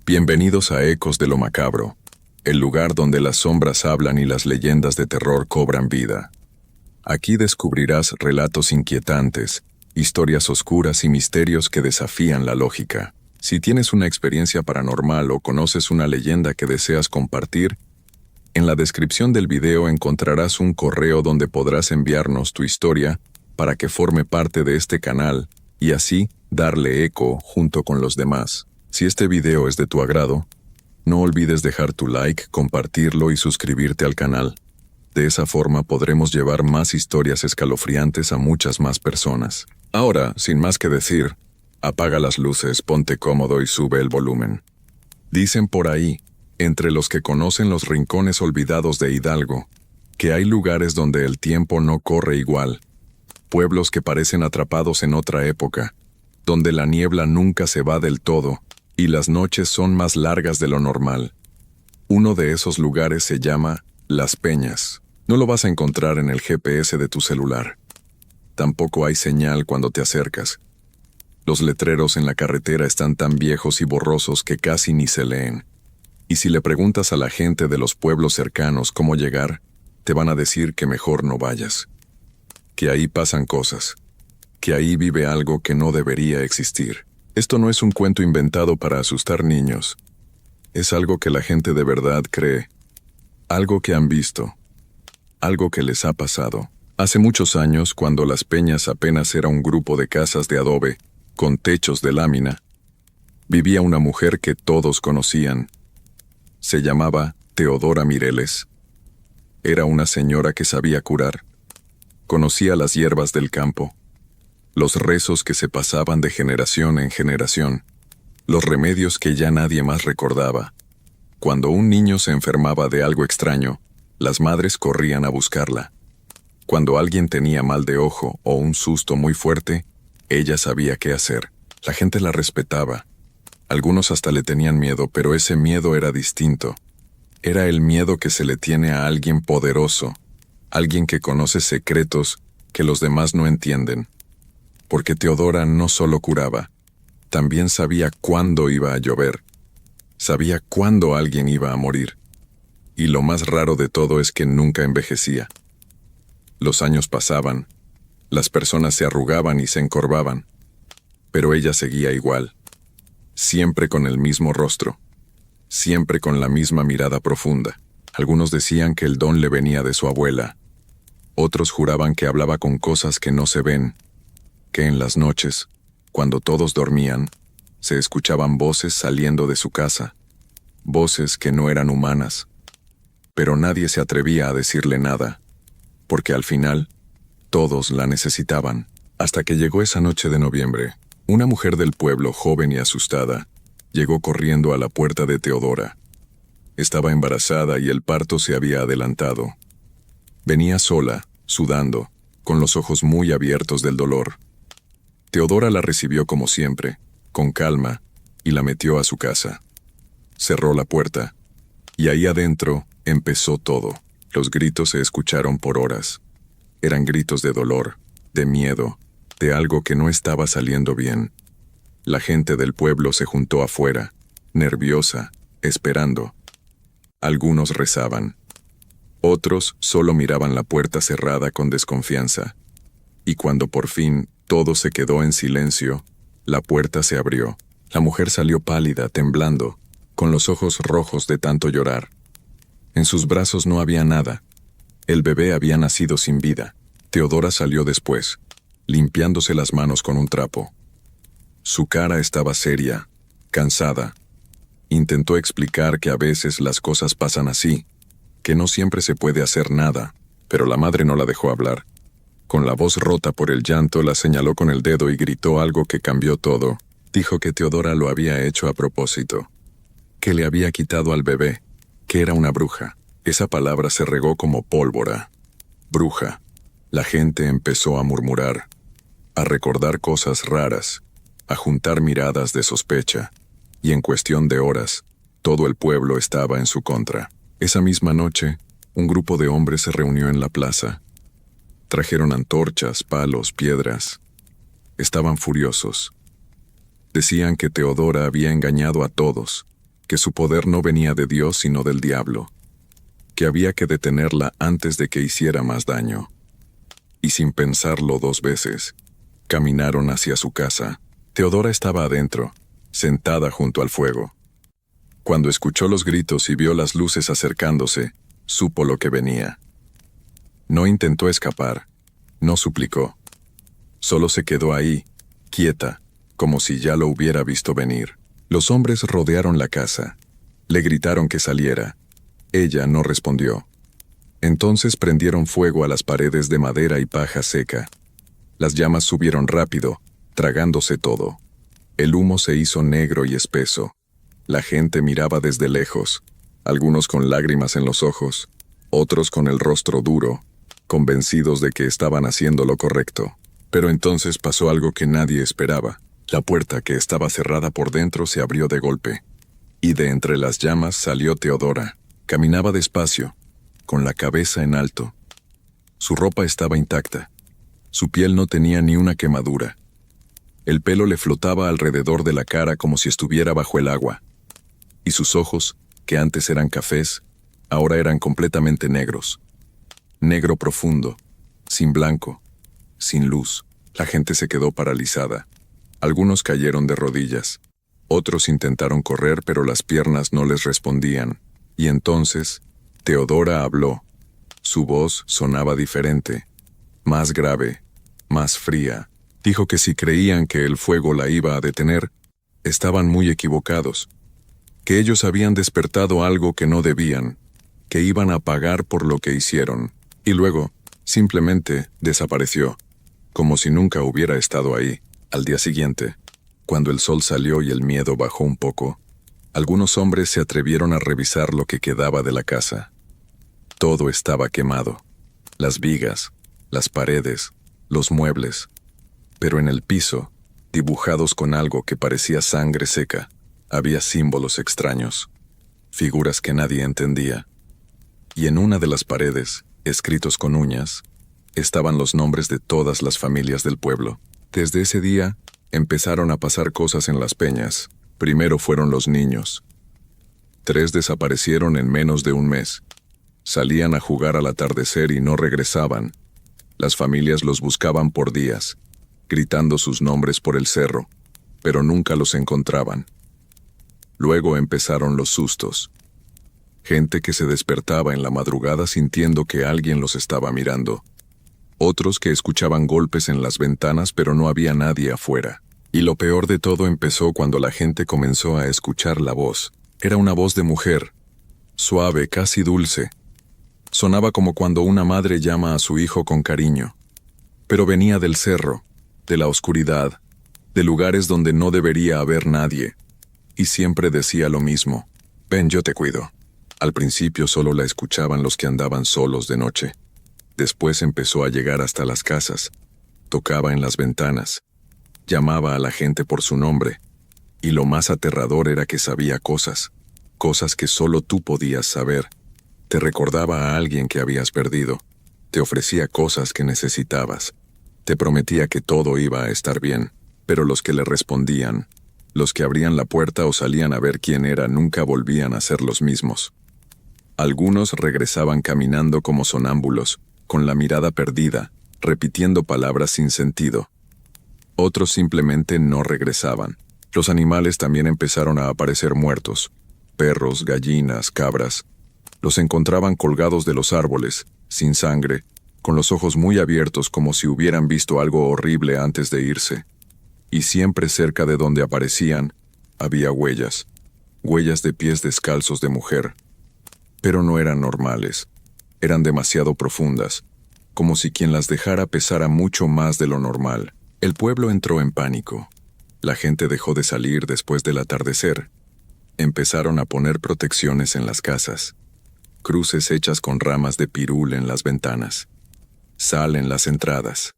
Bienvenidos a Ecos de lo Macabro, el lugar donde las sombras hablan y las leyendas de terror cobran vida. Aquí descubrirás relatos inquietantes, historias oscuras y misterios que desafían la lógica. Si tienes una experiencia paranormal o conoces una leyenda que deseas compartir, en la descripción del video encontrarás un correo donde podrás enviarnos tu historia para que forme parte de este canal y así darle eco junto con los demás. Si este video es de tu agrado, no olvides dejar tu like, compartirlo y suscribirte al canal. De esa forma podremos llevar más historias escalofriantes a muchas más personas. Ahora, sin más que decir, apaga las luces, ponte cómodo y sube el volumen. Dicen por ahí, entre los que conocen los rincones olvidados de Hidalgo, que hay lugares donde el tiempo no corre igual, pueblos que parecen atrapados en otra época, donde la niebla nunca se va del todo y las noches son más largas de lo normal. Uno de esos lugares se llama Las Peñas. No lo vas a encontrar en el GPS de tu celular. Tampoco hay señal cuando te acercas. Los letreros en la carretera están tan viejos y borrosos que casi ni se leen. Y si le preguntas a la gente de los pueblos cercanos cómo llegar, te van a decir que mejor no vayas. Que ahí pasan cosas. Que ahí vive algo que no debería existir. Esto no es un cuento inventado para asustar niños. Es algo que la gente de verdad cree. Algo que han visto. Algo que les ha pasado. Hace muchos años, cuando Las Peñas apenas era un grupo de casas de adobe, con techos de lámina, vivía una mujer que todos conocían. Se llamaba Teodora Mireles. Era una señora que sabía curar. Conocía las hierbas del campo, los rezos que se pasaban de generación en generación, los remedios que ya nadie más recordaba. Cuando un niño se enfermaba de algo extraño, las madres corrían a buscarla. Cuando alguien tenía mal de ojo o un susto muy fuerte, ella sabía qué hacer. La gente la respetaba. Algunos hasta le tenían miedo, pero ese miedo era distinto. Era el miedo que se le tiene a alguien poderoso, alguien que conoce secretos que los demás no entienden. Porque Teodora no solo curaba, también sabía cuándo iba a llover. Sabía cuándo alguien iba a morir. Y lo más raro de todo es que nunca envejecía. Los años pasaban, las personas se arrugaban y se encorvaban, pero ella seguía igual, siempre con el mismo rostro, siempre con la misma mirada profunda. Algunos decían que el don le venía de su abuela, otros juraban que hablaba con cosas que no se ven, que en las noches, cuando todos dormían, se escuchaban voces saliendo de su casa, voces que no eran humanas, pero nadie se atrevía a decirle nada, porque al final, todos la necesitaban. Hasta que llegó esa noche de noviembre, una mujer del pueblo, joven y asustada, llegó corriendo a la puerta de Teodora. Estaba embarazada y el parto se había adelantado. Venía sola, sudando, con los ojos muy abiertos del dolor. Teodora la recibió como siempre, con calma, y la metió a su casa. Cerró la puerta, y ahí adentro empezó todo. Los gritos se escucharon por horas. Eran gritos de dolor, de miedo, de algo que no estaba saliendo bien. La gente del pueblo se juntó afuera, nerviosa, esperando. Algunos rezaban. Otros solo miraban la puerta cerrada con desconfianza. Y cuando por fin todo se quedó en silencio, la puerta se abrió. La mujer salió pálida, temblando, con los ojos rojos de tanto llorar. En sus brazos no había nada. El bebé había nacido sin vida. Teodora salió después, limpiándose las manos con un trapo. Su cara estaba seria, cansada. Intentó explicar que a veces las cosas pasan así, que no siempre se puede hacer nada, pero la madre no la dejó hablar. Con la voz rota por el llanto, la señaló con el dedo y gritó algo que cambió todo. Dijo que Teodora lo había hecho a propósito, que le había quitado al bebé, que era una bruja. Esa palabra se regó como pólvora. Bruja. La gente empezó a murmurar, a recordar cosas raras, a juntar miradas de sospecha, y en cuestión de horas, todo el pueblo estaba en su contra. Esa misma noche, un grupo de hombres se reunió en la plaza. Trajeron antorchas, palos, piedras. Estaban furiosos. Decían que Teodora había engañado a todos, que su poder no venía de Dios sino del diablo, que había que detenerla antes de que hiciera más daño. Y sin pensarlo 2 veces, caminaron hacia su casa. Teodora estaba adentro, sentada junto al fuego. Cuando escuchó los gritos y vio las luces acercándose, supo lo que venía. No intentó escapar, no suplicó. Solo se quedó ahí, quieta, como si ya lo hubiera visto venir. Los hombres rodearon la casa. Le gritaron que saliera. Ella no respondió. Entonces prendieron fuego a las paredes de madera y paja seca. Las llamas subieron rápido, tragándose todo. El humo se hizo negro y espeso. La gente miraba desde lejos, algunos con lágrimas en los ojos, otros con el rostro duro, convencidos de que estaban haciendo lo correcto. Pero entonces pasó algo que nadie esperaba. La puerta, que estaba cerrada por dentro, se abrió de golpe. Y de entre las llamas salió Teodora. Caminaba despacio, con la cabeza en alto. Su ropa estaba intacta. Su piel no tenía ni una quemadura. El pelo le flotaba alrededor de la cara como si estuviera bajo el agua. Y sus ojos, que antes eran cafés, ahora eran completamente negros. Negro profundo, sin blanco, sin luz. La gente se quedó paralizada. Algunos cayeron de rodillas. Otros intentaron correr, pero las piernas no les respondían. Y entonces, Teodora habló. Su voz sonaba diferente, más grave, más fría. Dijo que si creían que el fuego la iba a detener, estaban muy equivocados. Que ellos habían despertado algo que no debían, que iban a pagar por lo que hicieron. Y luego, simplemente, desapareció, como si nunca hubiera estado ahí. Al día siguiente, cuando el sol salió y el miedo bajó un poco, algunos hombres se atrevieron a revisar lo que quedaba de la casa. Todo estaba quemado. Las vigas, las paredes, los muebles. Pero en el piso, dibujados con algo que parecía sangre seca, había símbolos extraños, figuras que nadie entendía. Y en una de las paredes, escritos con uñas, estaban los nombres de todas las familias del pueblo. Desde ese día, empezaron a pasar cosas en las peñas. Primero fueron los niños. 3 desaparecieron en menos de un mes. Salían a jugar al atardecer y no regresaban. Las familias los buscaban por días, gritando sus nombres por el cerro, pero nunca los encontraban. Luego empezaron los sustos. Gente que se despertaba en la madrugada sintiendo que alguien los estaba mirando. Otros que escuchaban golpes en las ventanas pero no había nadie afuera. Y lo peor de todo empezó cuando la gente comenzó a escuchar la voz. Era una voz de mujer, suave, casi dulce. Sonaba como cuando una madre llama a su hijo con cariño. Pero venía del cerro, de la oscuridad, de lugares donde no debería haber nadie. Y siempre decía lo mismo: ven, yo te cuido. Al principio solo la escuchaban los que andaban solos de noche. Después empezó a llegar hasta las casas. Tocaba en las ventanas. Llamaba a la gente por su nombre. Y lo más aterrador era que sabía cosas que solo tú podías saber. Te recordaba a alguien que habías perdido. Te ofrecía cosas que necesitabas. Te prometía que todo iba a estar bien. Pero los que le respondían, los que abrían la puerta o salían a ver quién era, nunca volvían a ser los mismos. Algunos regresaban caminando como sonámbulos, con la mirada perdida, repitiendo palabras sin sentido. Otros simplemente no regresaban. Los animales también empezaron a aparecer muertos. Perros, gallinas, cabras. Los encontraban colgados de los árboles, sin sangre, con los ojos muy abiertos como si hubieran visto algo horrible antes de irse. Y siempre cerca de donde aparecían, había huellas de pies descalzos de mujer. Pero no eran normales. Eran demasiado profundas, como si quien las dejara pesara mucho más de lo normal. El pueblo entró en pánico. La gente dejó de salir después del atardecer. Empezaron a poner protecciones en las casas, cruces hechas con ramas de pirul en las ventanas, sal en las entradas,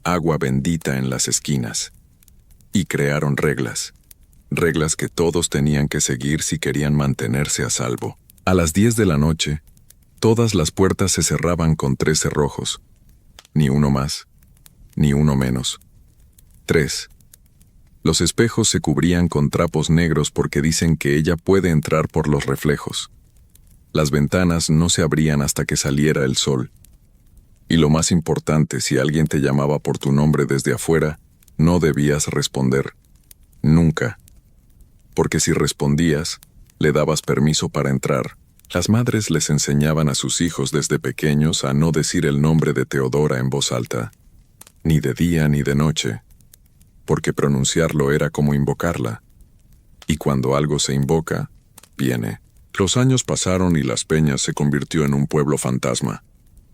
agua bendita en las esquinas. Y crearon reglas que todos tenían que seguir si querían mantenerse a salvo. A las 10 de la noche, todas las puertas se cerraban con 3 cerrojos. Ni uno más, ni uno menos. 3. Los espejos se cubrían con trapos negros porque dicen que ella puede entrar por los reflejos. Las ventanas no se abrían hasta que saliera el sol. Y lo más importante, si alguien te llamaba por tu nombre desde afuera, no debías responder. Nunca. Porque si respondías, le dabas permiso para entrar. Las madres les enseñaban a sus hijos desde pequeños a no decir el nombre de Teodora en voz alta, ni de día ni de noche, porque pronunciarlo era como invocarla. Y cuando algo se invoca, viene. Los años pasaron y Las Peñas se convirtió en un pueblo fantasma.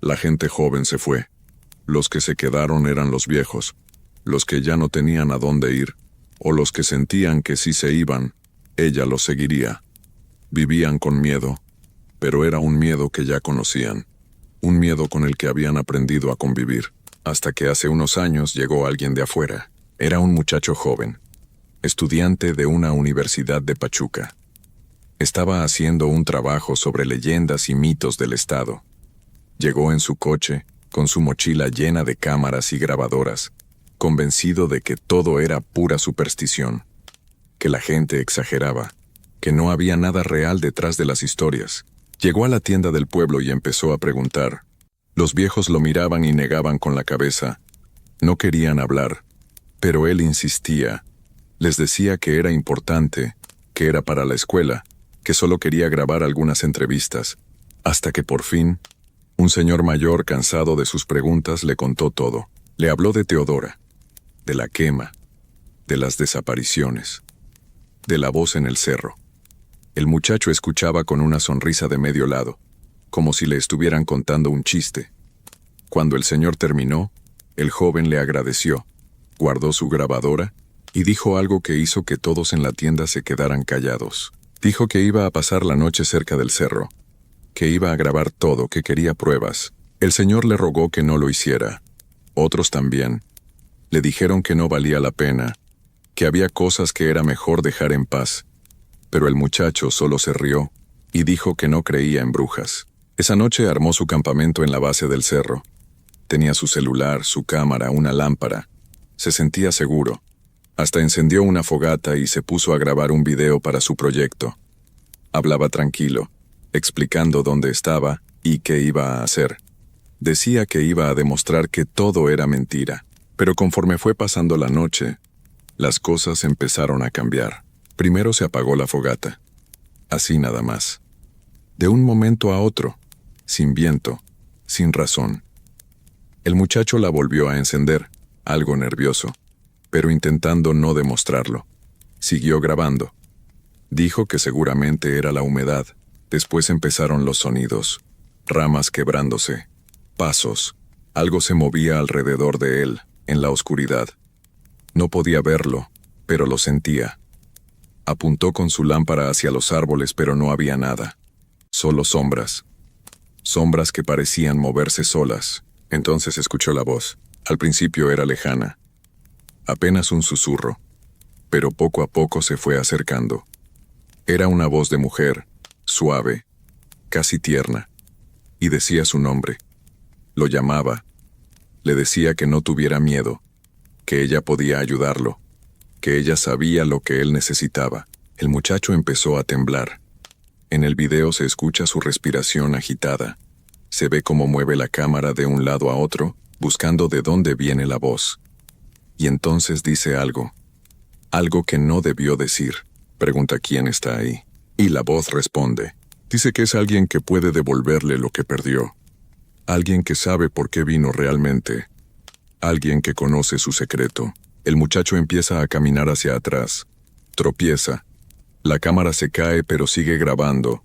La gente joven se fue. Los que se quedaron eran los viejos, los que ya no tenían a dónde ir, o los que sentían que si se iban, ella los seguiría. Vivían con miedo, pero era un miedo que ya conocían, un miedo con el que habían aprendido a convivir, hasta que hace unos años llegó alguien de afuera. Era un muchacho joven, estudiante de una universidad de Pachuca. Estaba haciendo un trabajo sobre leyendas y mitos del estado. Llegó en su coche, con su mochila llena de cámaras y grabadoras, convencido de que todo era pura superstición, que la gente exageraba, que no había nada real detrás de las historias. Llegó a la tienda del pueblo y empezó a preguntar. Los viejos lo miraban y negaban con la cabeza. No querían hablar, pero él insistía. Les decía que era importante, que era para la escuela, que solo quería grabar algunas entrevistas, hasta que por fin, un señor mayor cansado de sus preguntas le contó todo. Le habló de Teodora, de la quema, de las desapariciones, de la voz en el cerro. El muchacho escuchaba con una sonrisa de medio lado, como si le estuvieran contando un chiste. Cuando el señor terminó, el joven le agradeció, guardó su grabadora y dijo algo que hizo que todos en la tienda se quedaran callados. Dijo que iba a pasar la noche cerca del cerro, que iba a grabar todo, que quería pruebas. El señor le rogó que no lo hiciera. Otros también. Le dijeron que no valía la pena, que había cosas que era mejor dejar en paz. Pero el muchacho solo se rió y dijo que no creía en brujas. Esa noche armó su campamento en la base del cerro. Tenía su celular, su cámara, una lámpara. Se sentía seguro. Hasta encendió una fogata y se puso a grabar un video para su proyecto. Hablaba tranquilo, explicando dónde estaba y qué iba a hacer. Decía que iba a demostrar que todo era mentira. Pero conforme fue pasando la noche, las cosas empezaron a cambiar. Primero se apagó la fogata. Así nada más. De un momento a otro, sin viento, sin razón. El muchacho la volvió a encender, algo nervioso, pero intentando no demostrarlo. Siguió grabando. Dijo que seguramente era la humedad. Después empezaron los sonidos. Ramas quebrándose. Pasos. Algo se movía alrededor de él, en la oscuridad. No podía verlo, pero lo sentía. Apuntó con su lámpara hacia los árboles, pero no había nada. Solo sombras. Sombras que parecían moverse solas. Entonces escuchó la voz. Al principio era lejana. Apenas un susurro. Pero poco a poco se fue acercando. Era una voz de mujer, suave, casi tierna. Y decía su nombre. Lo llamaba. Le decía que no tuviera miedo, que ella podía ayudarlo, que ella sabía lo que él necesitaba. El muchacho empezó a temblar. En el video se escucha su respiración agitada. Se ve cómo mueve la cámara de un lado a otro, buscando de dónde viene la voz. Y entonces dice algo. Algo que no debió decir. Pregunta quién está ahí. Y la voz responde. Dice que es alguien que puede devolverle lo que perdió. Alguien que sabe por qué vino realmente. Alguien que conoce su secreto. El muchacho empieza a caminar hacia atrás. Tropieza. La cámara se cae pero sigue grabando.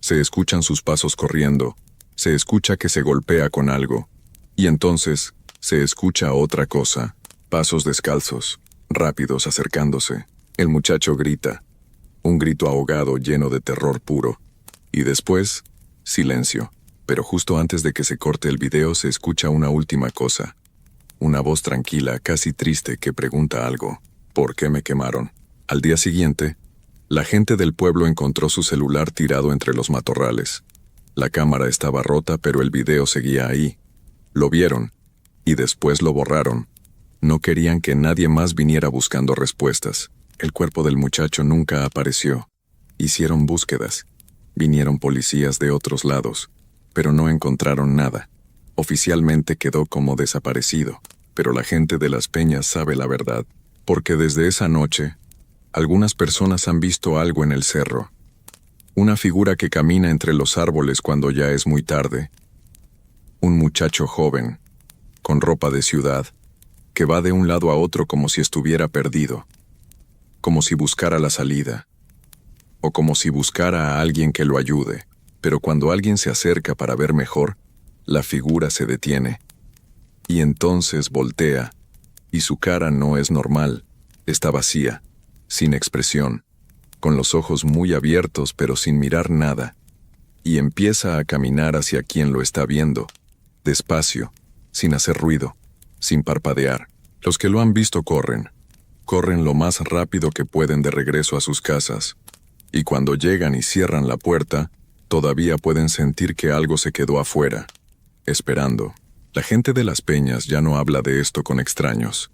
Se escuchan sus pasos corriendo. Se escucha que se golpea con algo. Y entonces, se escucha otra cosa. Pasos descalzos, rápidos acercándose. El muchacho grita. Un grito ahogado lleno de terror puro. Y después, silencio. Pero justo antes de que se corte el video se escucha una última cosa. Una voz tranquila, casi triste, que pregunta algo. ¿Por qué me quemaron? Al día siguiente, la gente del pueblo encontró su celular tirado entre los matorrales. La cámara estaba rota, pero el video seguía ahí. Lo vieron, y después lo borraron. No querían que nadie más viniera buscando respuestas. El cuerpo del muchacho nunca apareció. Hicieron búsquedas. Vinieron policías de otros lados, pero no encontraron nada. Oficialmente quedó como desaparecido, pero la gente de Las Peñas sabe la verdad, porque desde esa noche, algunas personas han visto algo en el cerro. Una figura que camina entre los árboles cuando ya es muy tarde. Un muchacho joven, con ropa de ciudad, que va de un lado a otro como si estuviera perdido, como si buscara la salida, o como si buscara a alguien que lo ayude, pero cuando alguien se acerca para ver mejor, la figura se detiene, y entonces voltea, y su cara no es normal, está vacía, sin expresión, con los ojos muy abiertos pero sin mirar nada, y empieza a caminar hacia quien lo está viendo, despacio, sin hacer ruido, sin parpadear. Los que lo han visto corren lo más rápido que pueden de regreso a sus casas, y cuando llegan y cierran la puerta, todavía pueden sentir que algo se quedó afuera, esperando. La gente de Las Peñas ya no habla de esto con extraños.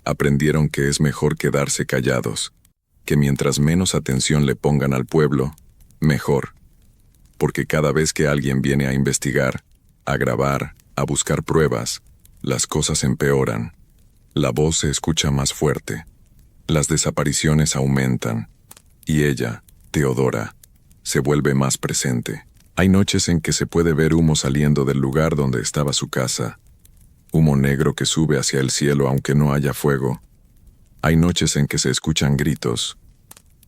Aprendieron que es mejor quedarse callados, que mientras menos atención le pongan al pueblo, mejor. Porque cada vez que alguien viene a investigar, a grabar, a buscar pruebas, las cosas empeoran. La voz se escucha más fuerte. Las desapariciones aumentan. Y ella, Teodora, se vuelve más presente. Hay noches en que se puede ver humo saliendo del lugar donde estaba su casa. Humo negro que sube hacia el cielo aunque no haya fuego. Hay noches en que se escuchan gritos,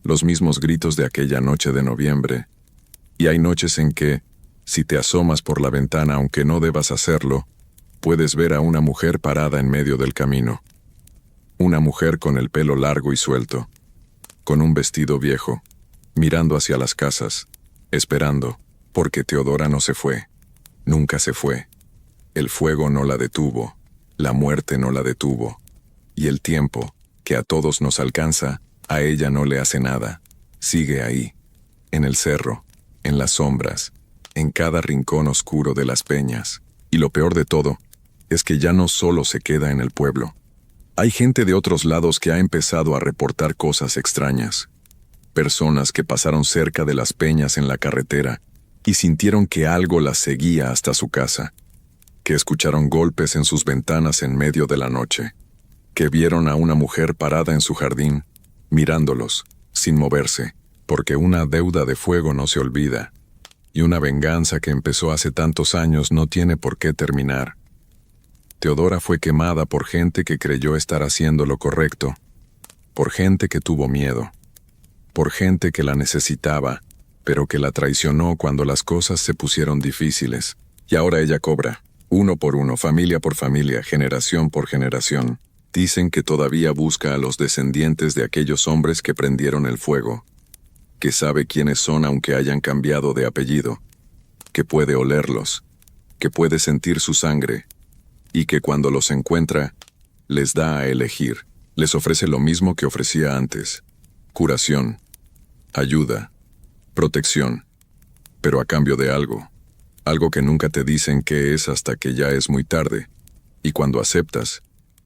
los mismos gritos de aquella noche de noviembre. Y hay noches en que, si te asomas por la ventana aunque no debas hacerlo, puedes ver a una mujer parada en medio del camino. Una mujer con el pelo largo y suelto, con un vestido viejo, mirando hacia las casas, esperando, porque Teodora no se fue. Nunca se fue. El fuego no la detuvo, la muerte no la detuvo. Y el tiempo, que a todos nos alcanza, a ella no le hace nada. Sigue ahí, en el cerro, en las sombras, en cada rincón oscuro de Las Peñas. Y lo peor de todo, es que ya no solo se queda en el pueblo. Hay gente de otros lados que ha empezado a reportar cosas extrañas. Personas que pasaron cerca de Las Peñas en la carretera y sintieron que algo las seguía hasta su casa. Que escucharon golpes en sus ventanas en medio de la noche. Que vieron a una mujer parada en su jardín, mirándolos, sin moverse, porque una deuda de fuego no se olvida. Y una venganza que empezó hace tantos años no tiene por qué terminar. Teodora fue quemada por gente que creyó estar haciendo lo correcto, por gente que tuvo miedo, por gente que la necesitaba, pero que la traicionó cuando las cosas se pusieron difíciles. Y ahora ella cobra, uno por uno, familia por familia, generación por generación. Dicen que todavía busca a los descendientes de aquellos hombres que prendieron el fuego, que sabe quiénes son aunque hayan cambiado de apellido, que puede olerlos, que puede sentir su sangre, y que cuando los encuentra, les da a elegir, les ofrece lo mismo que ofrecía antes: curación, ayuda, protección, pero a cambio de algo que nunca te dicen qué es hasta que ya es muy tarde, y cuando aceptas,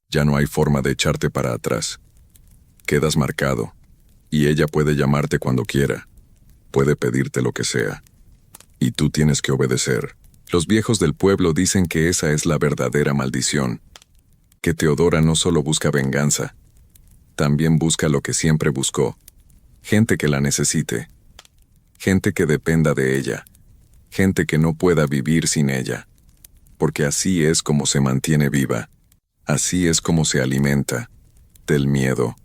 ya no hay forma de echarte para atrás. Quedas marcado, y ella puede llamarte cuando quiera, puede pedirte lo que sea, y tú tienes que obedecer. Los viejos del pueblo dicen que esa es la verdadera maldición, que Teodora no solo busca venganza, también busca lo que siempre buscó: gente que la necesite, gente que dependa de ella, gente que no pueda vivir sin ella, porque así es como se mantiene viva, así es como se alimenta, del miedo,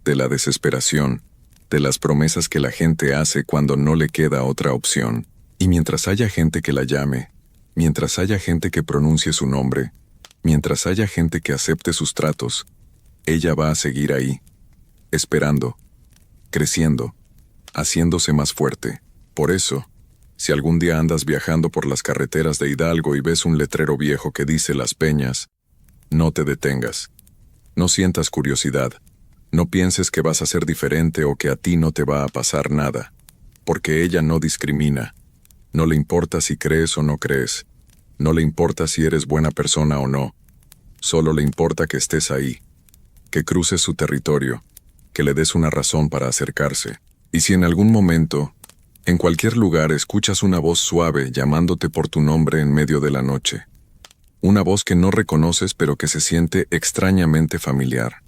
de la desesperación, de las promesas que la gente hace cuando no le queda otra opción. Y mientras haya gente que la llame, mientras haya gente que pronuncie su nombre, mientras haya gente que acepte sus tratos, ella va a seguir ahí, esperando, creciendo, haciéndose más fuerte. Por eso, si algún día andas viajando por las carreteras de Hidalgo y ves un letrero viejo que dice Las Peñas, no te detengas. No sientas curiosidad. No pienses que vas a ser diferente o que a ti no te va a pasar nada, porque ella no discrimina. No le importa si crees o no crees. No le importa si eres buena persona o no. Solo le importa que estés ahí, que cruces su territorio, que le des una razón para acercarse. Y si en algún momento, en cualquier lugar, escuchas una voz suave llamándote por tu nombre en medio de la noche, una voz que no reconoces pero que se siente extrañamente familiar,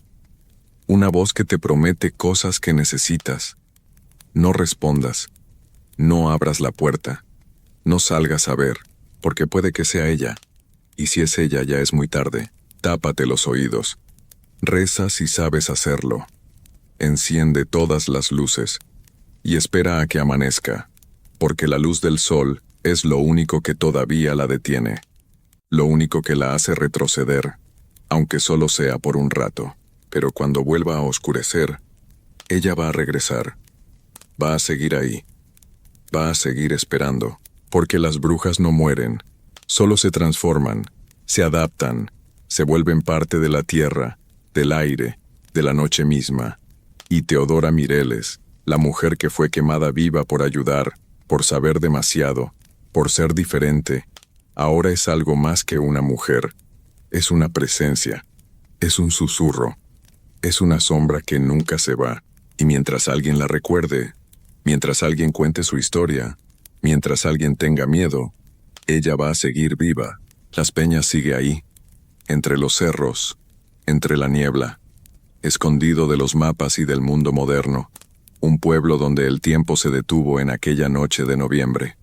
una voz que te promete cosas que necesitas, no respondas, no abras la puerta, no salgas a ver, porque puede que sea ella, y si es ella ya es muy tarde. Tápate los oídos. Reza si sabes hacerlo. Enciende todas las luces y espera a que amanezca, porque la luz del sol es lo único que todavía la detiene, lo único que la hace retroceder, aunque solo sea por un rato. Pero cuando vuelva a oscurecer, ella va a regresar, va a seguir ahí, va a seguir esperando, porque las brujas no mueren, solo se transforman, se adaptan, se vuelven parte de la tierra, del aire, de la noche misma. Y Teodora Mireles, la mujer que fue quemada viva por ayudar, por saber demasiado, por ser diferente, ahora es algo más que una mujer. Es una presencia, es un susurro, es una sombra que nunca se va. Y mientras alguien la recuerde, mientras alguien cuente su historia, mientras alguien tenga miedo, ella va a seguir viva. Las Peñas sigue ahí, entre los cerros, entre la niebla, escondido de los mapas y del mundo moderno, un pueblo donde el tiempo se detuvo en aquella noche de noviembre,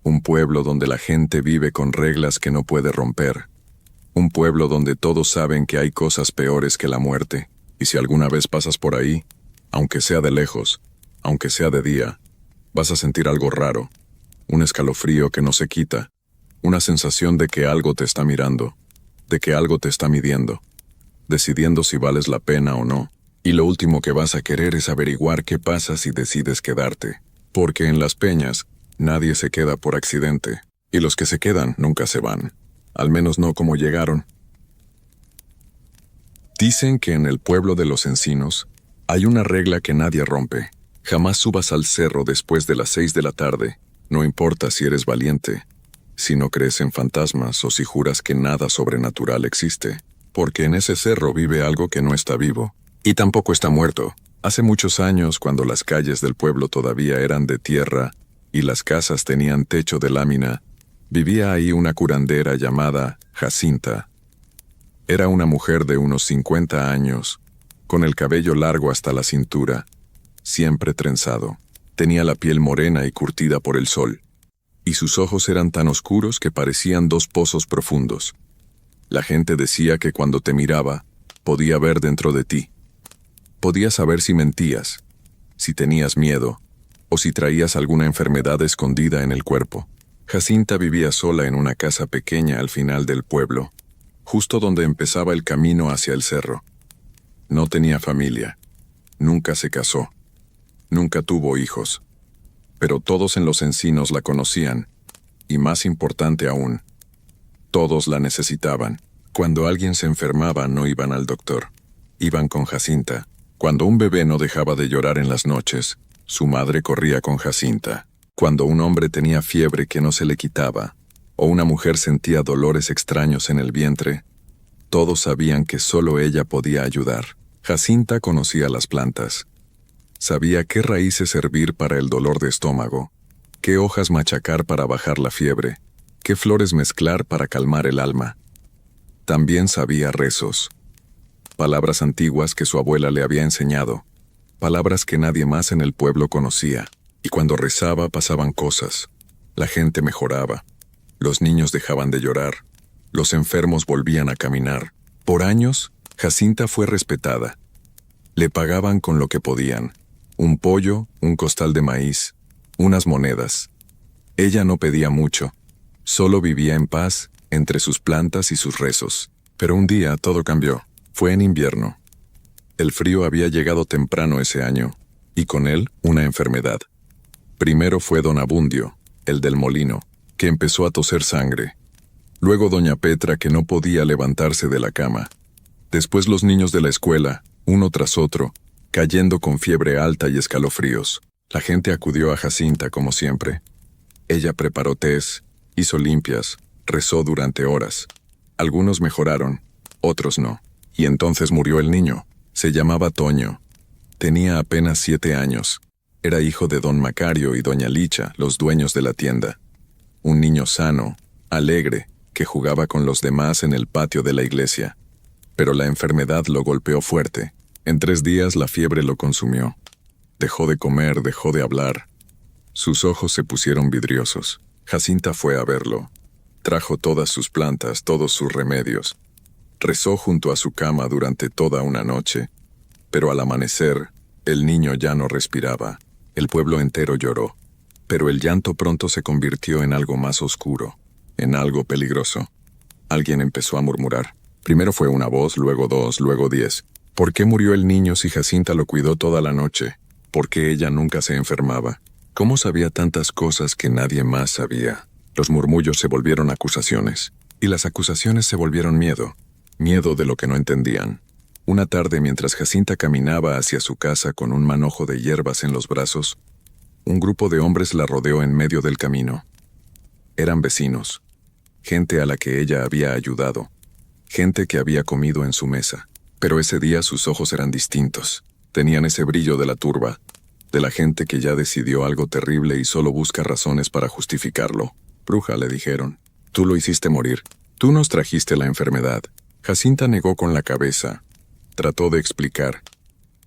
un pueblo donde la gente vive con reglas que no puede romper, un pueblo donde todos saben que hay cosas peores que la muerte, y si alguna vez pasas por ahí, aunque sea de lejos, aunque sea de día, vas a sentir algo raro, un escalofrío que no se quita, una sensación de que algo te está mirando, de que algo te está midiendo, decidiendo si vales la pena o no. Y lo último que vas a querer es averiguar qué pasa si decides quedarte. Porque en las Peñas, nadie se queda por accidente. Y los que se quedan nunca se van. Al menos no como llegaron. Dicen que en el pueblo de los Encinos hay una regla que nadie rompe. Jamás subas al cerro después de las 6 de la tarde. No importa si eres valiente, si no crees en fantasmas o si juras que nada sobrenatural existe, porque en ese cerro vive algo que no está vivo, y tampoco está muerto. Hace muchos años, cuando las calles del pueblo todavía eran de tierra y las casas tenían techo de lámina, vivía ahí una curandera llamada Jacinta. Era una mujer de unos 50 años, con el cabello largo hasta la cintura, siempre trenzado. Tenía la piel morena y curtida por el sol, y sus ojos eran tan oscuros que parecían 2 pozos profundos. La gente decía que cuando te miraba, podía ver dentro de ti. Podía saber si mentías, si tenías miedo, o si traías alguna enfermedad escondida en el cuerpo. Jacinta vivía sola en una casa pequeña al final del pueblo, justo donde empezaba el camino hacia el cerro. No tenía familia, nunca se casó, nunca tuvo hijos. Pero todos en los Encinos la conocían, y más importante aún, todos la necesitaban. Cuando alguien se enfermaba no iban al doctor, iban con Jacinta. Cuando un bebé no dejaba de llorar en las noches, su madre corría con Jacinta. Cuando un hombre tenía fiebre que no se le quitaba, o una mujer sentía dolores extraños en el vientre, todos sabían que solo ella podía ayudar. Jacinta conocía las plantas. Sabía qué raíces hervir para el dolor de estómago, qué hojas machacar para bajar la fiebre, qué flores mezclar para calmar el alma. También sabía rezos, palabras antiguas que su abuela le había enseñado, palabras que nadie más en el pueblo conocía. Y cuando rezaba pasaban cosas. La gente mejoraba, los niños dejaban de llorar, los enfermos volvían a caminar. Por años, Jacinta fue respetada. Le pagaban con lo que podían. Un pollo, un costal de maíz, unas monedas. Ella no pedía mucho, solo vivía en paz entre sus plantas y sus rezos. Pero un día todo cambió. Fue en invierno. El frío había llegado temprano ese año, y con él una enfermedad. Primero fue don Abundio, el del molino, que empezó a toser sangre. Luego doña Petra, que no podía levantarse de la cama. Después los niños de la escuela, uno tras otro, cayendo con fiebre alta y escalofríos. La gente acudió a Jacinta como siempre. Ella preparó tés, hizo limpias, rezó durante horas. Algunos mejoraron, otros no. Y entonces murió el niño. Se llamaba Toño. Tenía apenas 7 años. Era hijo de don Macario y doña Licha, los dueños de la tienda. Un niño sano, alegre, que jugaba con los demás en el patio de la iglesia. Pero la enfermedad lo golpeó fuerte. En 3 días la fiebre lo consumió. Dejó de comer, dejó de hablar. Sus ojos se pusieron vidriosos. Jacinta fue a verlo. Trajo todas sus plantas, todos sus remedios. Rezó junto a su cama durante toda una noche. Pero al amanecer, el niño ya no respiraba. El pueblo entero lloró. Pero el llanto pronto se convirtió en algo más oscuro, en algo peligroso. Alguien empezó a murmurar. Primero fue una voz, luego 2, luego 10. ¿Por qué murió el niño si Jacinta lo cuidó toda la noche? ¿Por qué ella nunca se enfermaba? ¿Cómo sabía tantas cosas que nadie más sabía? Los murmullos se volvieron acusaciones, y las acusaciones se volvieron miedo. Miedo de lo que no entendían. Una tarde, mientras Jacinta caminaba hacia su casa con un manojo de hierbas en los brazos, un grupo de hombres la rodeó en medio del camino. Eran vecinos, gente a la que ella había ayudado, gente que había comido en su mesa. Pero ese día sus ojos eran distintos. Tenían ese brillo de la turba, de la gente que ya decidió algo terrible y solo busca razones para justificarlo. Bruja, le dijeron, tú lo hiciste morir. Tú nos trajiste la enfermedad. Jacinta negó con la cabeza. Trató de explicar,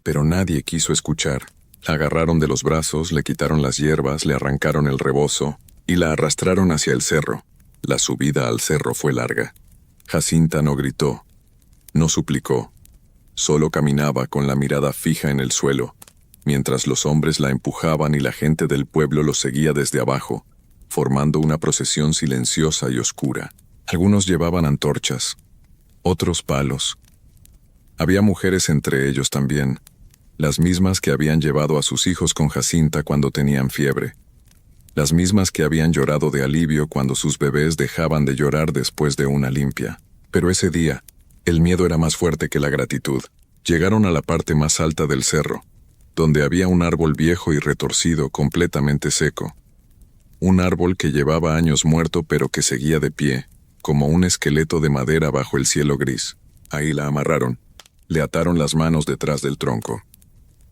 pero nadie quiso escuchar. La agarraron de los brazos, le quitaron las hierbas, le arrancaron el rebozo y la arrastraron hacia el cerro. La subida al cerro fue larga. Jacinta no gritó, no suplicó. Solo caminaba con la mirada fija en el suelo, mientras los hombres la empujaban y la gente del pueblo lo seguía desde abajo, formando una procesión silenciosa y oscura. Algunos llevaban antorchas, otros palos. Había mujeres entre ellos también, las mismas que habían llevado a sus hijos con Jacinta cuando tenían fiebre, las mismas que habían llorado de alivio cuando sus bebés dejaban de llorar después de una limpia. Pero ese día, el miedo era más fuerte que la gratitud. Llegaron a la parte más alta del cerro, donde había un árbol viejo y retorcido, completamente seco. Un árbol que llevaba años muerto pero que seguía de pie, como un esqueleto de madera bajo el cielo gris. Ahí la amarraron. Le ataron las manos detrás del tronco.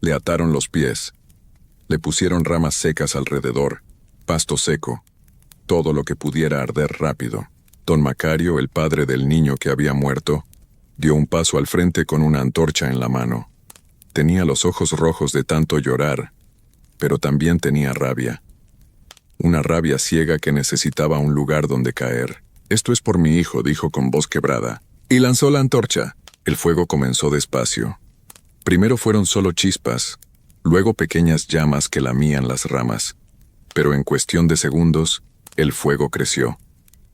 Le ataron los pies. Le pusieron ramas secas alrededor, pasto seco, todo lo que pudiera arder rápido. Don Macario, el padre del niño que había muerto, dio un paso al frente con una antorcha en la mano. Tenía los ojos rojos de tanto llorar, pero también tenía rabia. Una rabia ciega que necesitaba un lugar donde caer. Esto es por mi hijo, dijo con voz quebrada, y lanzó la antorcha. El fuego comenzó despacio. Primero fueron solo chispas, luego pequeñas llamas que lamían las ramas. Pero en cuestión de segundos, el fuego creció.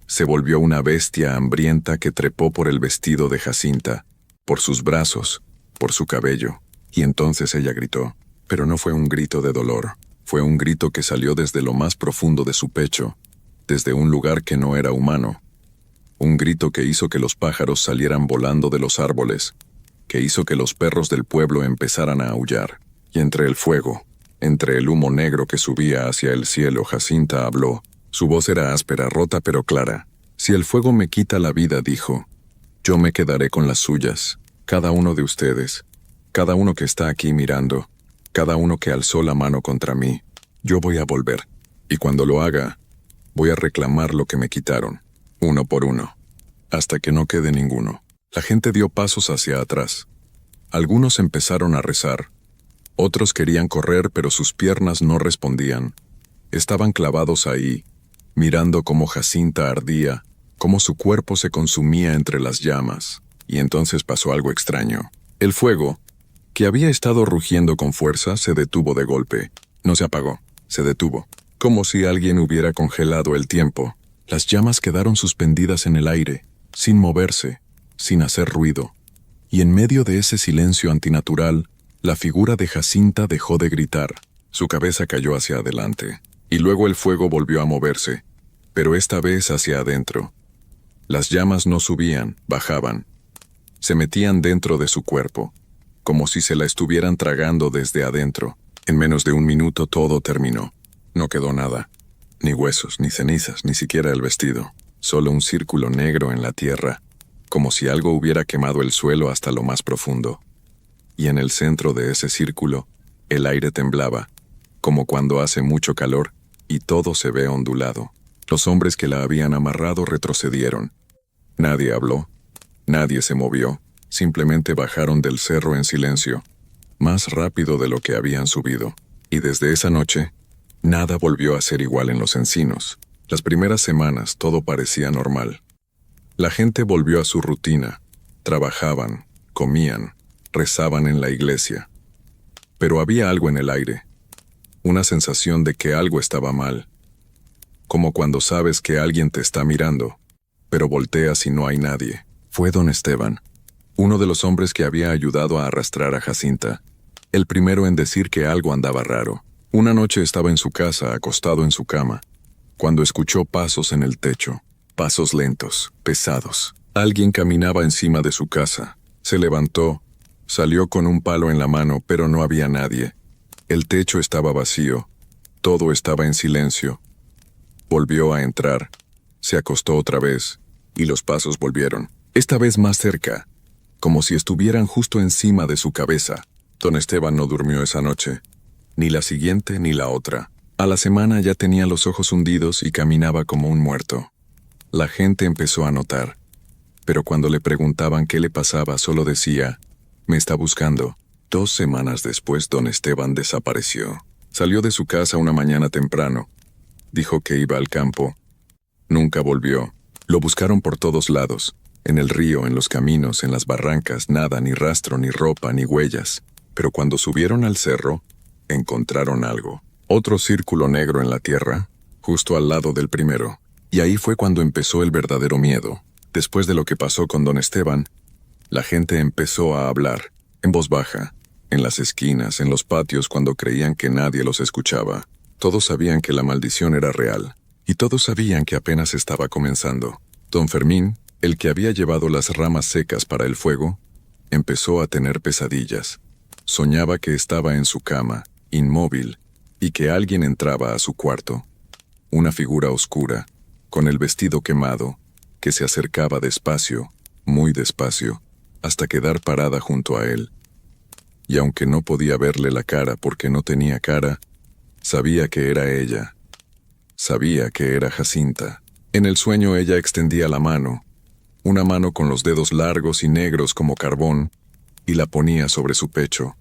Se volvió una bestia hambrienta que trepó por el vestido de Jacinta, por sus brazos, por su cabello. Y entonces ella gritó, pero no fue un grito de dolor, fue un grito que salió desde lo más profundo de su pecho, desde un lugar que no era humano. Un grito que hizo que los pájaros salieran volando de los árboles, que hizo que los perros del pueblo empezaran a aullar. Y entre el fuego, entre el humo negro que subía hacia el cielo, Jacinta habló. Su voz era áspera, rota pero clara. Si el fuego me quita la vida, dijo, yo me quedaré con las suyas. Cada uno de ustedes, cada uno que está aquí mirando, cada uno que alzó la mano contra mí, yo voy a volver. Y cuando lo haga, voy a reclamar lo que me quitaron, uno por uno, hasta que no quede ninguno. La gente dio pasos hacia atrás. Algunos empezaron a rezar. Otros querían correr, pero sus piernas no respondían. Estaban clavados ahí, mirando cómo Jacinta ardía, cómo su cuerpo se consumía entre las llamas. Y entonces pasó algo extraño. El fuego, que había estado rugiendo con fuerza, se detuvo de golpe. No se apagó, se detuvo, como si alguien hubiera congelado el tiempo. Las llamas quedaron suspendidas en el aire, sin moverse, sin hacer ruido. Y en medio de ese silencio antinatural, la figura de Jacinta dejó de gritar. Su cabeza cayó hacia adelante, y luego el fuego volvió a moverse, pero esta vez hacia adentro. Las llamas no subían, bajaban. Se metían dentro de su cuerpo, como si se la estuvieran tragando desde adentro. En menos de un minuto todo terminó. No quedó nada. Ni huesos, ni cenizas, ni siquiera el vestido. Solo un círculo negro en la tierra, como si algo hubiera quemado el suelo hasta lo más profundo. y en el centro de ese círculo, el aire temblaba, como cuando hace mucho calor, y todo se ve ondulado. Los hombres que la habían amarrado retrocedieron. Nadie habló, nadie se movió, simplemente bajaron del cerro en silencio, más rápido de lo que habían subido. Y desde esa noche, nada volvió a ser igual en los encinos. Las primeras semanas todo parecía normal. La gente volvió a su rutina, trabajaban, comían, rezaban en la iglesia. Pero había algo en el aire, una sensación de que algo estaba mal. Como cuando sabes que alguien te está mirando, pero volteas y no hay nadie. Fue don Esteban, uno de los hombres que había ayudado a arrastrar a Jacinta, el primero en decir que algo andaba raro. Una noche estaba en su casa, acostado en su cama, cuando escuchó pasos en el techo, pasos lentos, pesados. Alguien caminaba encima de su casa. Se levantó, salió con un palo en la mano, pero no había nadie. El techo estaba vacío, todo estaba en silencio. Volvió a entrar, se acostó otra vez, y los pasos volvieron, esta vez más cerca, como si estuvieran justo encima de su cabeza. Don Esteban no durmió esa noche, ni la siguiente ni la otra. A la semana ya tenía los ojos hundidos y caminaba como un muerto. La gente empezó a notar, pero cuando le preguntaban qué le pasaba solo decía, «Me está buscando». 2 semanas después don Esteban desapareció. Salió de su casa una mañana temprano. Dijo que iba al campo. Nunca volvió. Lo buscaron por todos lados, en el río, en los caminos, en las barrancas, nada, ni rastro, ni ropa, ni huellas. Pero cuando subieron al cerro, encontraron algo. Otro círculo negro en la tierra, justo al lado del primero. Y ahí fue cuando empezó el verdadero miedo. Después de lo que pasó con don Esteban, la gente empezó a hablar, en voz baja, en las esquinas, en los patios cuando creían que nadie los escuchaba. Todos sabían que la maldición era real, y todos sabían que apenas estaba comenzando. Don Fermín, el que había llevado las ramas secas para el fuego, empezó a tener pesadillas. Soñaba que estaba en su cama, inmóvil, y que alguien entraba a su cuarto. Una figura oscura, con el vestido quemado, que se acercaba despacio, muy despacio, hasta quedar parada junto a él. Y aunque no podía verle la cara porque no tenía cara, sabía que era ella. Sabía que era Jacinta. En el sueño ella extendía la mano, una mano con los dedos largos y negros como carbón, y la ponía sobre su pecho.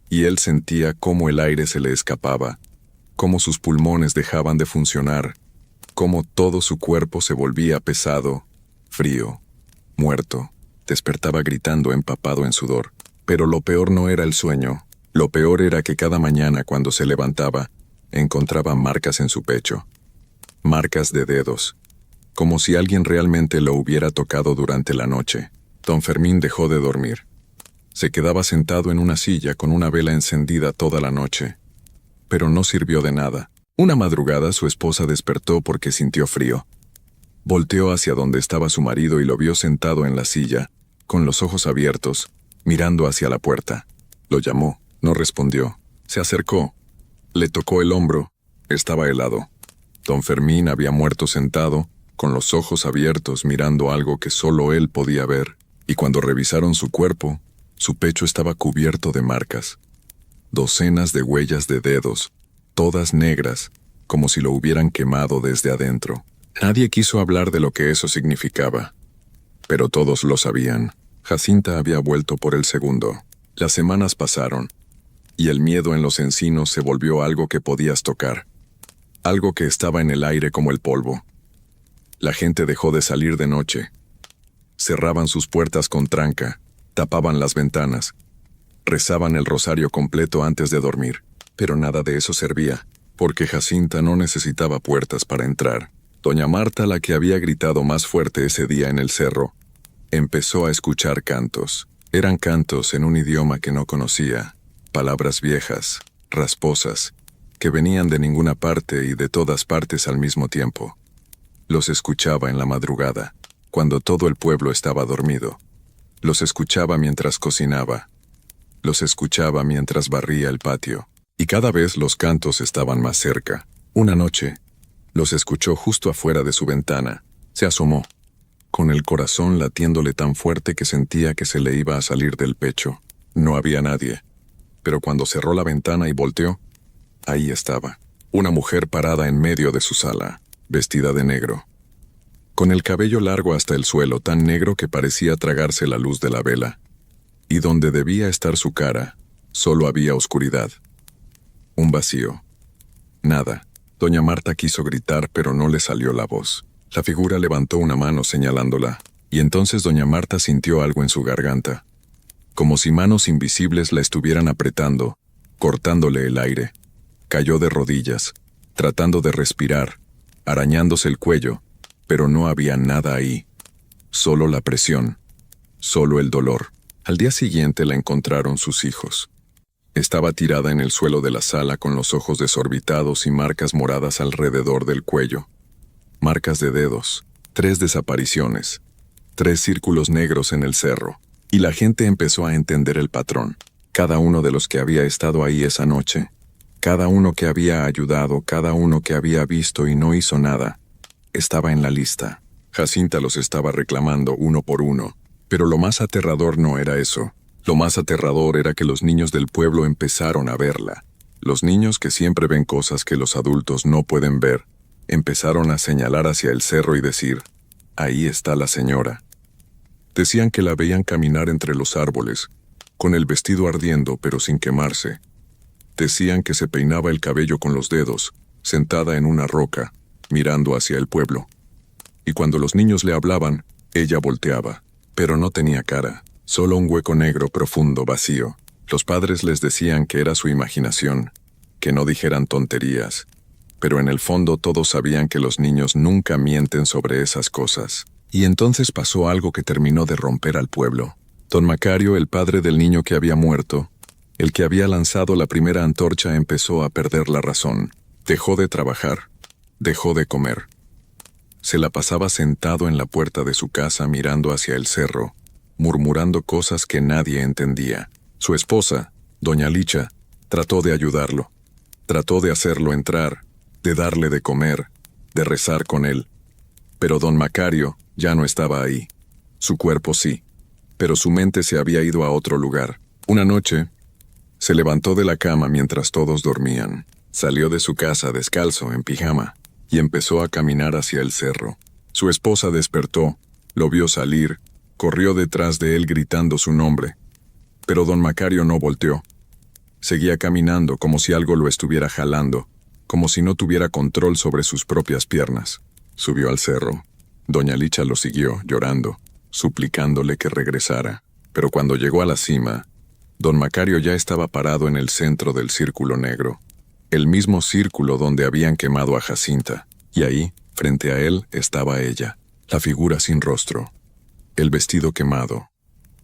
Y él sentía cómo el aire se le escapaba, cómo sus pulmones dejaban de funcionar, cómo todo su cuerpo se volvía pesado, frío, muerto. Despertaba gritando empapado en sudor. Pero lo peor no era el sueño. Lo peor era que cada mañana cuando se levantaba, encontraba marcas en su pecho. Marcas de dedos, como si alguien realmente lo hubiera tocado durante la noche. Don Fermín dejó de dormir. Se quedaba sentado en una silla con una vela encendida toda la noche. Pero no sirvió de nada. Una madrugada su esposa despertó porque sintió frío. Volteó hacia donde estaba su marido y lo vio sentado en la silla, con los ojos abiertos, mirando hacia la puerta. Lo llamó, no respondió. Se acercó. Le tocó el hombro. Estaba helado. Don Fermín había muerto sentado, con los ojos abiertos mirando algo que solo él podía ver, y cuando revisaron su cuerpo, su pecho estaba cubierto de marcas. Docenas de huellas de dedos, todas negras, como si lo hubieran quemado desde adentro. Nadie quiso hablar de lo que eso significaba, pero todos lo sabían. Jacinta había vuelto por el segundo. Las semanas pasaron, y el miedo en los encinos se volvió algo que podías tocar, algo que estaba en el aire como el polvo. La gente dejó de salir de noche. Cerraban sus puertas con tranca, tapaban las ventanas, rezaban el rosario completo antes de dormir, pero nada de eso servía, porque Jacinta no necesitaba puertas para entrar. Doña Marta, la que había gritado más fuerte ese día en el cerro, empezó a escuchar cantos. Eran cantos en un idioma que no conocía, palabras viejas, rasposas, que venían de ninguna parte y de todas partes al mismo tiempo. Los escuchaba en la madrugada, cuando todo el pueblo estaba dormido. Los escuchaba mientras cocinaba. Los escuchaba mientras barría el patio. Y cada vez los cantos estaban más cerca. Una noche, los escuchó justo afuera de su ventana. Se asomó, con el corazón latiéndole tan fuerte que sentía que se le iba a salir del pecho. No había nadie, pero cuando cerró la ventana y volteó, ahí estaba, una mujer parada en medio de su sala, vestida de negro, con el cabello largo hasta el suelo, tan negro que parecía tragarse la luz de la vela, y donde debía estar su cara, solo había oscuridad. Un vacío. Nada. Doña Marta quiso gritar, pero no le salió la voz. La figura levantó una mano señalándola, y entonces doña Marta sintió algo en su garganta, como si manos invisibles la estuvieran apretando, cortándole el aire. Cayó de rodillas, tratando de respirar, arañándose el cuello, pero no había nada ahí. Solo la presión, solo el dolor. Al día siguiente la encontraron sus hijos. Estaba tirada en el suelo de la sala con los ojos desorbitados y marcas moradas alrededor del cuello. Marcas de dedos, 3 desapariciones, 3 círculos negros en el cerro. Y la gente empezó a entender el patrón. Cada uno de los que había estado ahí esa noche, cada uno que había ayudado, cada uno que había visto y no hizo nada, estaba en la lista. Jacinta los estaba reclamando uno por uno, pero lo más aterrador no era eso. Lo más aterrador era que los niños del pueblo empezaron a verla. Los niños que siempre ven cosas que los adultos no pueden ver, empezaron a señalar hacia el cerro y decir, ahí está la señora. Decían que la veían caminar entre los árboles, con el vestido ardiendo pero sin quemarse. Decían que se peinaba el cabello con los dedos, sentada en una roca, mirando hacia el pueblo. Y cuando los niños le hablaban, ella volteaba, pero no tenía cara, solo un hueco negro profundo, vacío. Los padres les decían que era su imaginación, que no dijeran tonterías, pero en el fondo todos sabían que los niños nunca mienten sobre esas cosas. Y entonces pasó algo que terminó de romper al pueblo. Don Macario, el padre del niño que había muerto, el que había lanzado la primera antorcha, empezó a perder la razón. Dejó de trabajar, dejó de comer. Se la pasaba sentado en la puerta de su casa mirando hacia el cerro, murmurando cosas que nadie entendía. Su esposa, doña Licha, trató de ayudarlo. Trató de hacerlo entrar, de darle de comer, de rezar con él. Pero don Macario ya no estaba ahí. Su cuerpo sí, pero su mente se había ido a otro lugar. Una noche, se levantó de la cama mientras todos dormían. Salió de su casa descalzo, en pijama, y empezó a caminar hacia el cerro. Su esposa despertó, lo vio salir, corrió detrás de él gritando su nombre. Pero don Macario no volteó. Seguía caminando como si algo lo estuviera jalando, como si no tuviera control sobre sus propias piernas. Subió al cerro. Doña Licha lo siguió, llorando, suplicándole que regresara. Pero cuando llegó a la cima, don Macario ya estaba parado en el centro del círculo negro, el mismo círculo donde habían quemado a Jacinta, y ahí, frente a él, estaba ella, la figura sin rostro, el vestido quemado,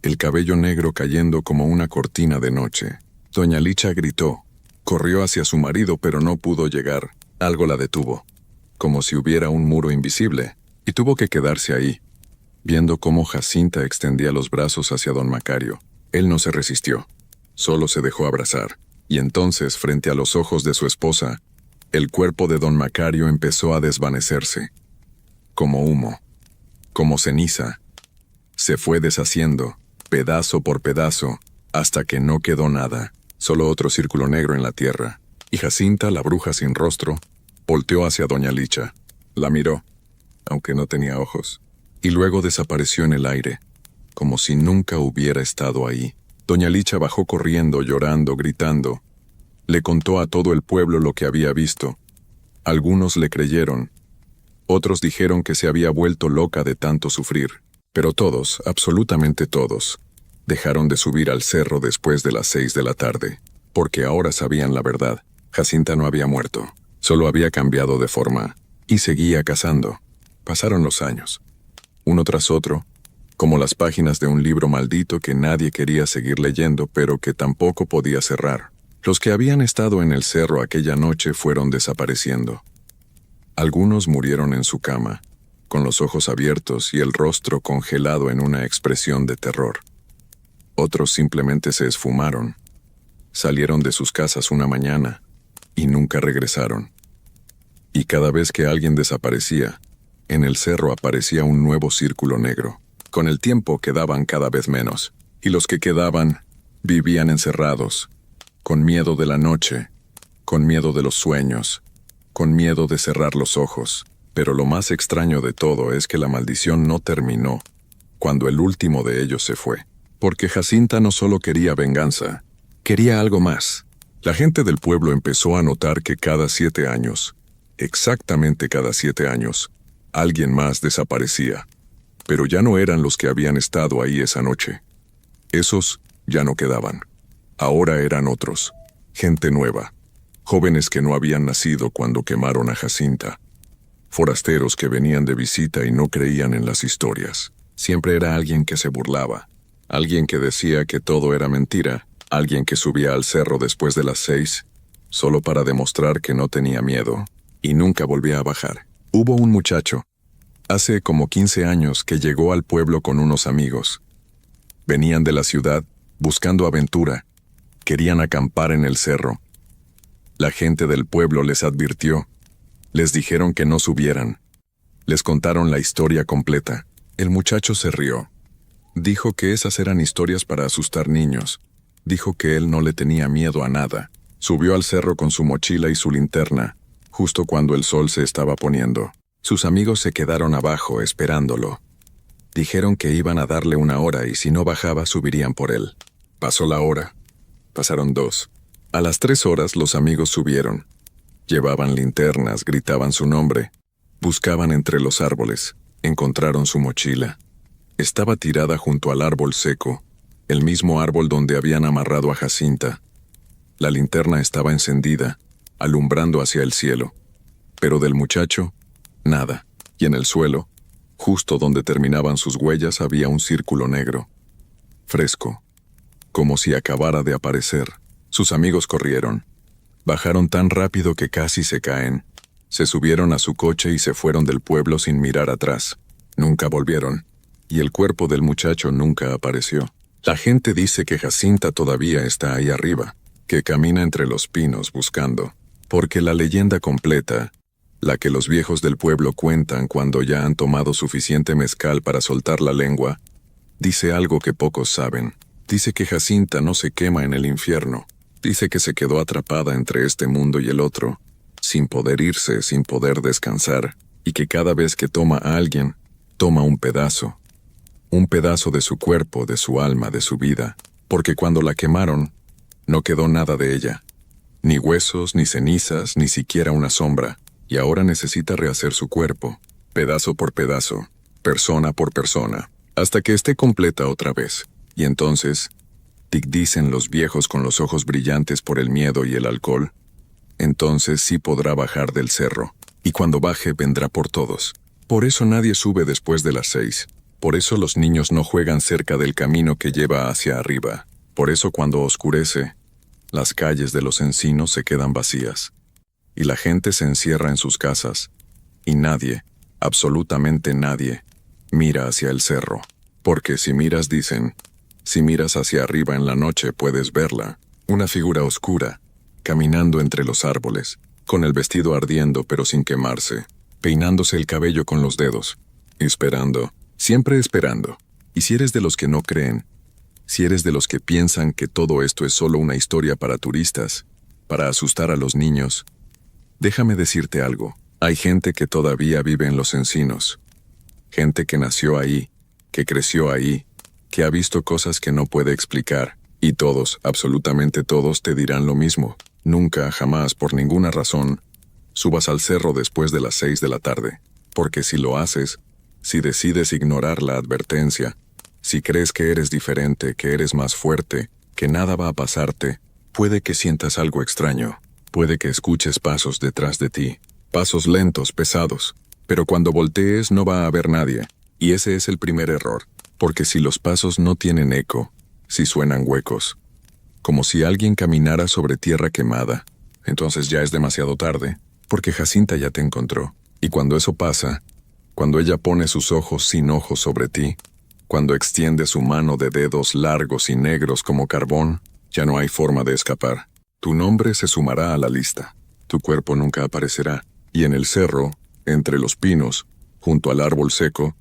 el cabello negro cayendo como una cortina de noche. Doña Licha gritó, corrió hacia su marido, pero no pudo llegar. Algo la detuvo, como si hubiera un muro invisible, y tuvo que quedarse ahí, viendo cómo Jacinta extendía los brazos hacia don Macario. Él no se resistió, solo se dejó abrazar, y entonces, frente a los ojos de su esposa, el cuerpo de don Macario empezó a desvanecerse, como humo, como ceniza. Se fue deshaciendo, pedazo por pedazo, hasta que no quedó nada, solo otro círculo negro en la tierra. Y Jacinta, la bruja sin rostro, volteó hacia doña Licha. La miró, aunque no tenía ojos, y luego desapareció en el aire, como si nunca hubiera estado ahí. Doña Licha bajó corriendo, llorando, gritando. Le contó a todo el pueblo lo que había visto. Algunos le creyeron. Otros dijeron que se había vuelto loca de tanto sufrir. Pero todos, absolutamente todos, dejaron de subir al cerro después de las 6 de la tarde, porque ahora sabían la verdad. Jacinta no había muerto, solo había cambiado de forma, y seguía cazando. Pasaron los años, uno tras otro, como las páginas de un libro maldito que nadie quería seguir leyendo, pero que tampoco podía cerrar. Los que habían estado en el cerro aquella noche fueron desapareciendo. Algunos murieron en su cama, con los ojos abiertos y el rostro congelado en una expresión de terror. Otros simplemente se esfumaron. Salieron de sus casas una mañana y nunca regresaron. Y cada vez que alguien desaparecía, en el cerro aparecía un nuevo círculo negro. Con el tiempo quedaban cada vez menos, y los que quedaban Vivían encerrados, con miedo de la noche, con miedo de los sueños, con miedo de cerrar los ojos. Pero lo más extraño de todo es que la maldición no terminó cuando el último de ellos se fue. Porque Jacinta no solo quería venganza, quería algo más. La gente del pueblo empezó a notar que cada 7 años, exactamente cada 7 años, alguien más desaparecía. Pero ya no eran los que habían estado ahí esa noche. Esos ya no quedaban. Ahora eran otros, gente nueva, jóvenes que no habían nacido cuando quemaron a Jacinta, forasteros que venían de visita y no creían en las historias. Siempre era alguien que se burlaba, alguien que decía que todo era mentira, alguien que subía al cerro después de las 6, solo para demostrar que no tenía miedo, y nunca volvía a bajar. Hubo un muchacho, hace como 15 años, que llegó al pueblo con unos amigos. Venían de la ciudad, buscando aventura, querían acampar en el cerro. La gente del pueblo les advirtió, les dijeron que no subieran. Les contaron la historia completa. El muchacho se rió. Dijo que esas eran historias para asustar niños. Dijo que él no le tenía miedo a nada. Subió al cerro con su mochila y su linterna, justo cuando el sol se estaba poniendo. Sus amigos se quedaron abajo esperándolo. Dijeron que iban a darle 1 hora y si no bajaba subirían por él. Pasó la hora. Pasaron 2. A las 3 horas los amigos subieron. Llevaban linternas, gritaban su nombre. Buscaban entre los árboles. Encontraron su mochila. Estaba tirada junto al árbol seco, el mismo árbol donde habían amarrado a Jacinta. La linterna estaba encendida, alumbrando hacia el cielo. Pero del muchacho, nada. Y en el suelo, justo donde terminaban sus huellas, había un círculo negro. Fresco. Como si acabara de aparecer. Sus amigos corrieron. Bajaron tan rápido que casi se caen. Se subieron a su coche y se fueron del pueblo sin mirar atrás. Nunca volvieron. Y el cuerpo del muchacho nunca apareció. La gente dice que Jacinta todavía está ahí arriba, que camina entre los pinos buscando. Porque la leyenda completa, la que los viejos del pueblo cuentan cuando ya han tomado suficiente mezcal para soltar la lengua, dice algo que pocos saben. Dice que Jacinta no se quema en el infierno. Dice que se quedó atrapada entre este mundo y el otro, sin poder irse, sin poder descansar, y que cada vez que toma a alguien, toma un pedazo de su cuerpo, de su alma, de su vida, porque cuando la quemaron, no quedó nada de ella, ni huesos, ni cenizas, ni siquiera una sombra, y ahora necesita rehacer su cuerpo, pedazo por pedazo, persona por persona, hasta que esté completa otra vez, y entonces, dicen los viejos con los ojos brillantes por el miedo y el alcohol, entonces sí podrá bajar del cerro, y cuando baje vendrá por todos. Por eso nadie sube después de las 6. Por eso los niños no juegan cerca del camino que lleva hacia arriba. Por eso cuando oscurece, las calles de los encinos se quedan vacías. Y la gente se encierra en sus casas. Y nadie, absolutamente nadie, mira hacia el cerro. Porque si miras, dicen, si miras hacia arriba en la noche puedes verla, una figura oscura, caminando entre los árboles, con el vestido ardiendo pero sin quemarse, peinándose el cabello con los dedos, esperando, siempre esperando. Y si eres de los que no creen, si eres de los que piensan que todo esto es solo una historia para turistas, para asustar a los niños, déjame decirte algo. Hay gente que todavía vive en los encinos. Gente que nació ahí, que creció ahí, que ha visto cosas que no puede explicar, y todos, absolutamente todos, te dirán lo mismo. Nunca, jamás, por ninguna razón, subas al cerro después de las 6 de la tarde, porque si lo haces, si decides ignorar la advertencia, si crees que eres diferente, que eres más fuerte, que nada va a pasarte, puede que sientas algo extraño, puede que escuches pasos detrás de ti, pasos lentos, pesados, pero cuando voltees no va a haber nadie, y ese es el primer error. Porque si los pasos no tienen eco, si suenan huecos, como si alguien caminara sobre tierra quemada, entonces ya es demasiado tarde, porque Jacinta ya te encontró. Y cuando eso pasa, cuando ella pone sus ojos sin ojos sobre ti, cuando extiende su mano de dedos largos y negros como carbón, ya no hay forma de escapar. Tu nombre se sumará a la lista. Tu cuerpo nunca aparecerá. Y en el cerro, entre los pinos, junto al árbol seco,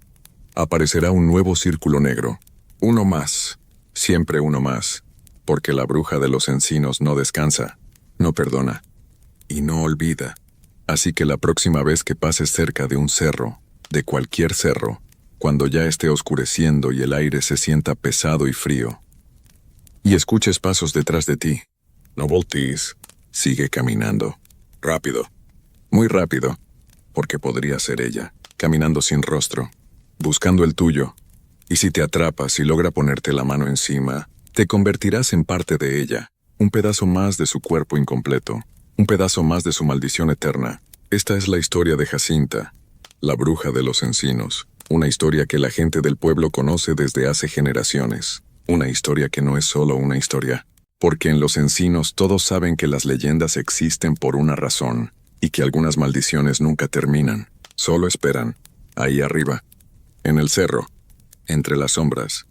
aparecerá un nuevo círculo negro. Uno más, siempre uno más. porque la bruja de los encinos no descansa, no perdona y no olvida. Así que la próxima vez que pases cerca de un cerro, de cualquier cerro, cuando ya esté oscureciendo y el aire se sienta pesado y frío, y escuches pasos detrás de ti, no voltees, sigue caminando. Rápido, muy rápido, porque podría ser ella, caminando sin rostro, buscando el tuyo. Y si te atrapas y logra ponerte la mano encima, te convertirás en parte de ella, un pedazo más de su cuerpo incompleto, un pedazo más de su maldición eterna. Esta es la historia de Jacinta, la bruja de los encinos, una historia que la gente del pueblo conoce desde hace generaciones, una historia que no es solo una historia, porque en los encinos todos saben que las leyendas existen por una razón, y que algunas maldiciones nunca terminan, solo esperan, ahí arriba, en el cerro, entre las sombras,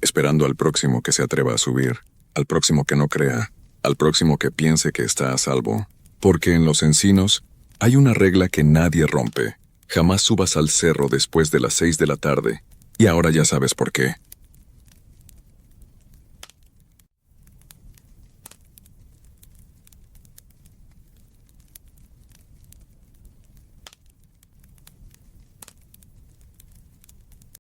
esperando al próximo que se atreva a subir, al próximo que no crea, al próximo que piense que está a salvo. Porque en los encinos hay una regla que nadie rompe. Jamás subas al cerro después de las 6 de la tarde. Y ahora ya sabes por qué.